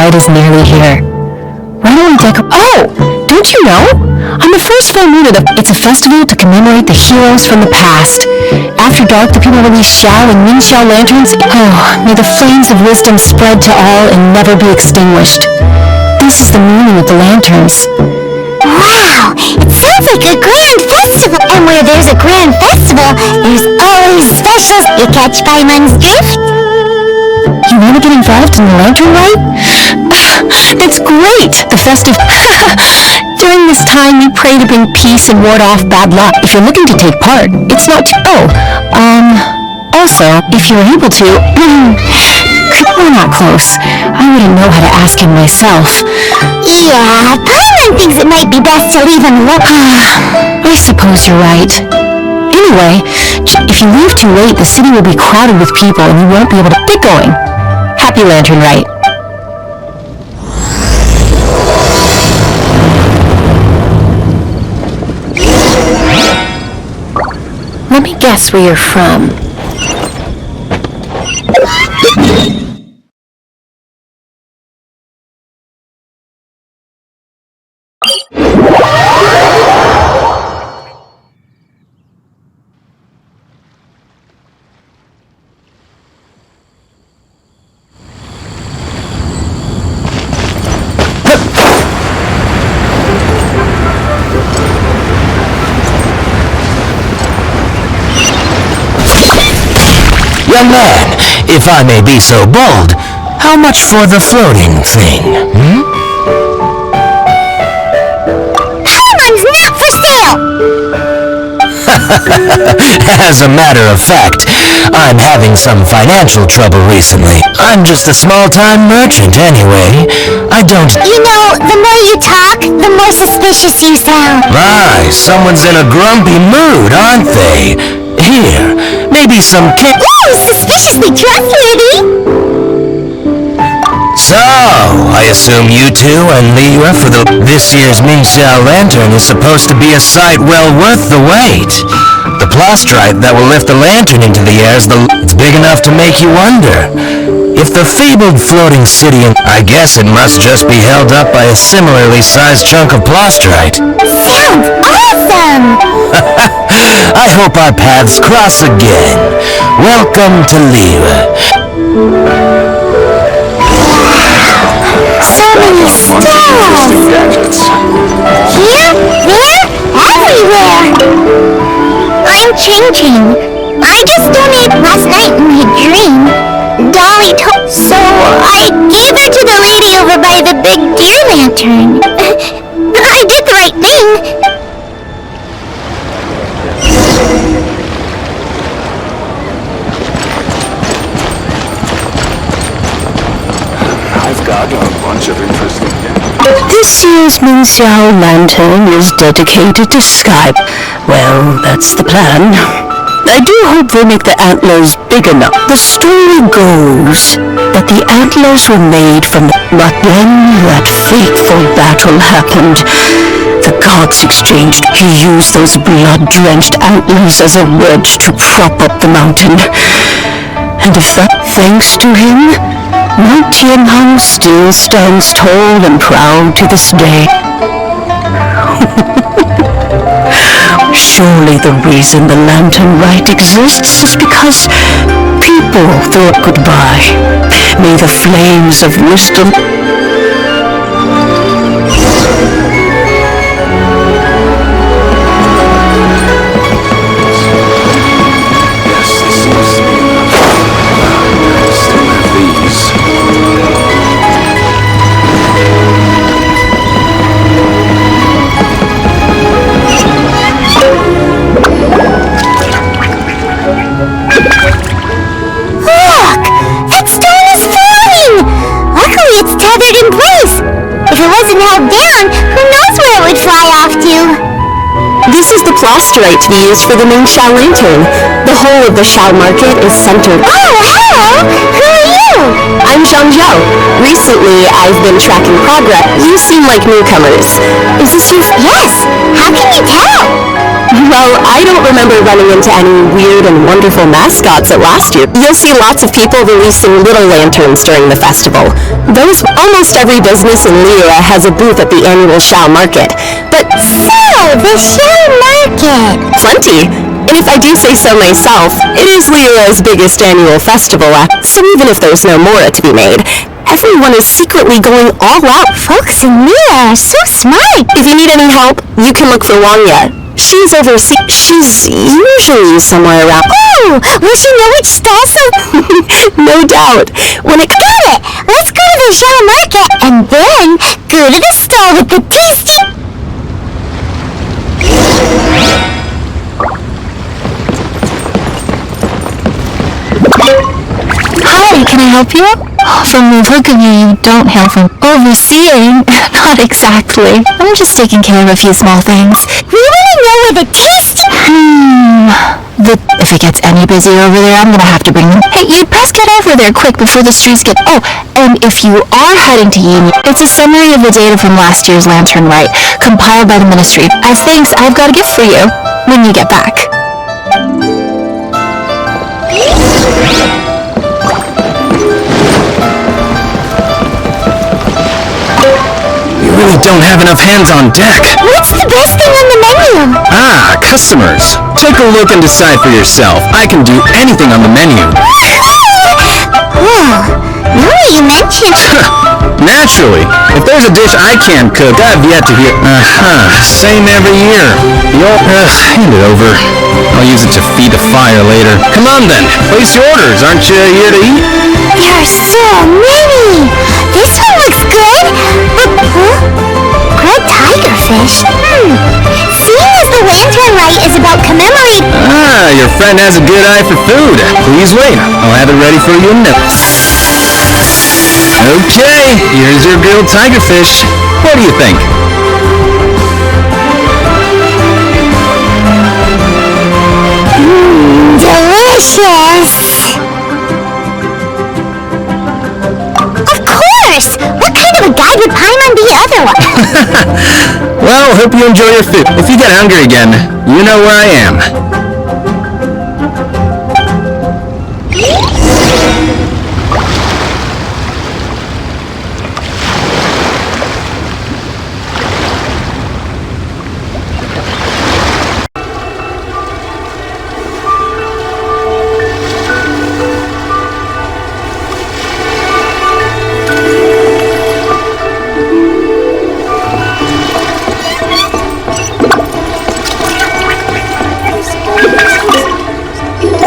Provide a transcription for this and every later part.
light is nearly here. Why don't we decorate? Oh! Don't you know? On the first full moon it's a festival to commemorate the heroes from the past. After dark, the people release Xiao and Min Xiao lanterns. Oh, may the flames of wisdom spread to all and never be extinguished. This is the meaning of the lanterns. Wow! It sounds like a grand festival! And where there's a grand festival, there's always specials. You catch Paimon's drift? You want to get involved in the lantern rite? That's great! The festive... During this time, we pray to bring peace and ward off bad luck. If you're looking to take part, it's not too... Also, if you're able to... We're not close. I wouldn't know how to ask him myself. Yeah, Paimon thinks it might be best to leave him alone. I suppose you're right. Anyway, if you leave too late, the city will be crowded with people and you won't be able to get going. Happy Lantern Rite. Let me guess where you're from. Young man, if I may be so bold, how much for the floating thing, Paimon's not for sale! As a matter of fact, I'm having some financial trouble recently. I'm just a small-time merchant anyway. I don't... You know, the more you talk, the more suspicious you sound. My, someone's in a grumpy mood, aren't they? Here, maybe some Ooh, suspiciously trustworthy! So, I assume you two and Liwa for this year's Mingxiao Lantern is supposed to be a sight well worth the wait. The plastrite that will lift the lantern into the air it's big enough to make you wonder. If the fabled floating city, I guess it must just be held up by a similarly sized chunk of plastrite. Sounds awesome! I hope our paths cross again. Welcome to Liwa. So many stalls! Here, there, everywhere! I'm changing. I just donated last night in my dream. Dolly told... So I gave her to the lady over by the big deer lantern. I did the right thing. I've got a bunch of interesting... This year's Mingxiao Lantern is dedicated to Sky. Well, that's the plan. I do hope they make the antlers big enough. The story goes that the antlers were made from... But then that fateful battle happened. The gods exchanged. He used those blood-drenched antlers as a wedge to prop up the mountain. And if that... Thanks to him, Mount Tianhang still stands tall and proud to this day. Surely the reason the Lantern Rite exists is because people thought goodbye. May the flames of wisdom... This is the plastrite to be used for the Mingxiao Lantern. The whole of the Xiao market is centered... Oh, hello! Who are you? I'm Zhang Zhao. Recently, I've been tracking progress. You seem like newcomers. Is this your... Yes! How can you tell? Well, I don't remember running into any weird and wonderful mascots at last year. You'll see lots of people releasing little lanterns during the festival. Almost every business in Lyra has a booth at the annual Shao Market. But The Shao Market! plenty. And if I do say so myself, it is Lyra's biggest annual festival, so even if there's no more to be made, everyone is secretly going all out. Folks in Lyra are so smart! If you need any help, you can look for Wanya. She's usually somewhere around. Oh! Will she know which stall No doubt. When it Got it! Let's go to the Shao Market and then go to the stall with the tasty... Hi, can I help you? From the look of you don't hail from overseeing. Not exactly. I'm just taking care of a few small things. We want to know where the tasty... If it gets any busier over there, I'm gonna have to bring them. Hey, you'd best get over there quick before the streets get... Oh, and if you are heading to Union, it's a summary of the data from last year's Lantern Rite, compiled by the Ministry. As thanks, I've got a gift for you when you get back. You really don't have enough hands on deck. What's the best thing on the menu? Ah, customers. Take a look and decide for yourself. I can do anything on the menu. Oh, now that you mention... Naturally. If there's a dish I can't cook, I've yet to hear... Same every year. Hand it over. I'll use it to feed the fire later. Come on then. Place your orders. Aren't you here to eat? There are so many! This one looks good! Red tigerfish? Seeing as the Lantern Rite is about commemorating... Ah, your friend has a good eye for food. Please wait. I'll have it ready for you in minutes. Okay, here's your grilled tigerfish. What do you think? Delicious! Of course! What kind of a guy would pine on the other one? Well, hope you enjoy your food. If you get hungry again, you know where I am.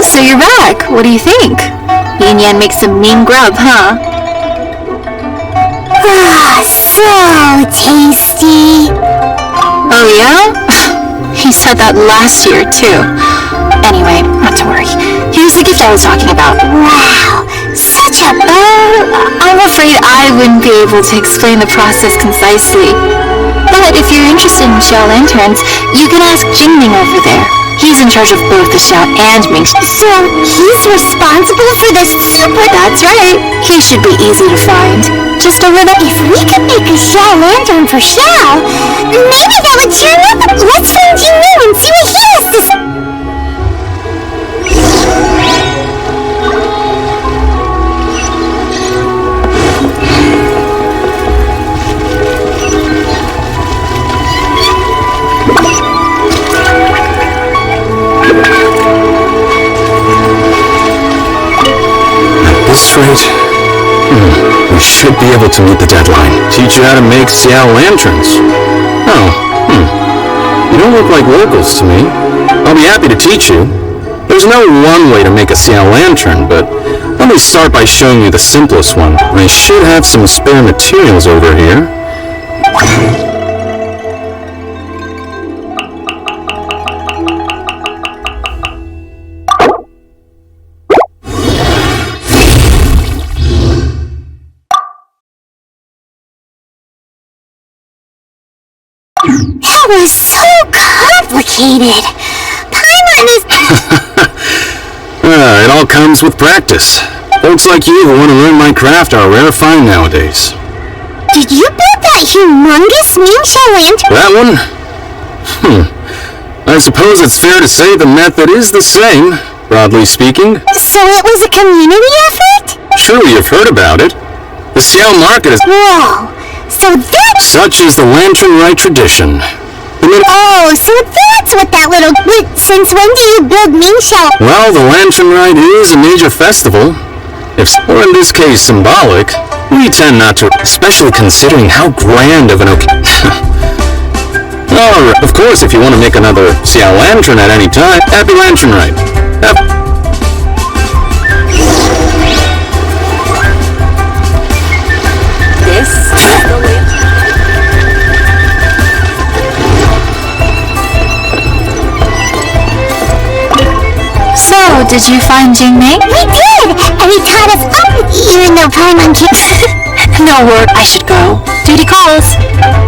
So you're back. What do you think? Yin Yan makes some mean grub, huh? So tasty! Oh yeah? He said that last year, too. Anyway, not to worry. Here's the gift I was talking about. Wow! Such a... I'm afraid I wouldn't be able to explain the process concisely. But if you're interested in Shao Lanterns, you can ask Jingming over there. He's in charge of both the Shao and Ming. So he's responsible for this super... That's right. He should be easy to find. Just over there. If we could make a Shao Lantern for Shao, maybe that would cheer him up. Let's find Jingming and see what he has to say. This rate, we should be able to meet the deadline. Teach you how to make Xiao lanterns. You don't look like locals to me. I'll be happy to teach you. There's no one way to make a Xiao lantern, but let me start by showing you the simplest one. I should have some spare materials over here. That was so complicated. Paimon is... It all comes with practice. Folks like you who want to learn my craft are rare find nowadays. Did you build that humongous Ming Shao Lantern? That one? I suppose it's fair to say the method is the same, broadly speaking. So it was a community effort? Surely you've heard about it. The Xiao market is... Whoa, so that's... Such is the Lantern Rite tradition. Oh, so that's what that little... Since when do you build Mingxiao? Well, the Lantern Rite is a major festival. Or in this case, symbolic. We tend not to, especially considering how grand of an Alright, of course, if you want to make another Xiao Lantern at any time, happy Lantern Rite. This is the lantern. So, did you find Jingmei? We did! And he taught us up, even though Paimon can't... No word, I should go. Duty calls.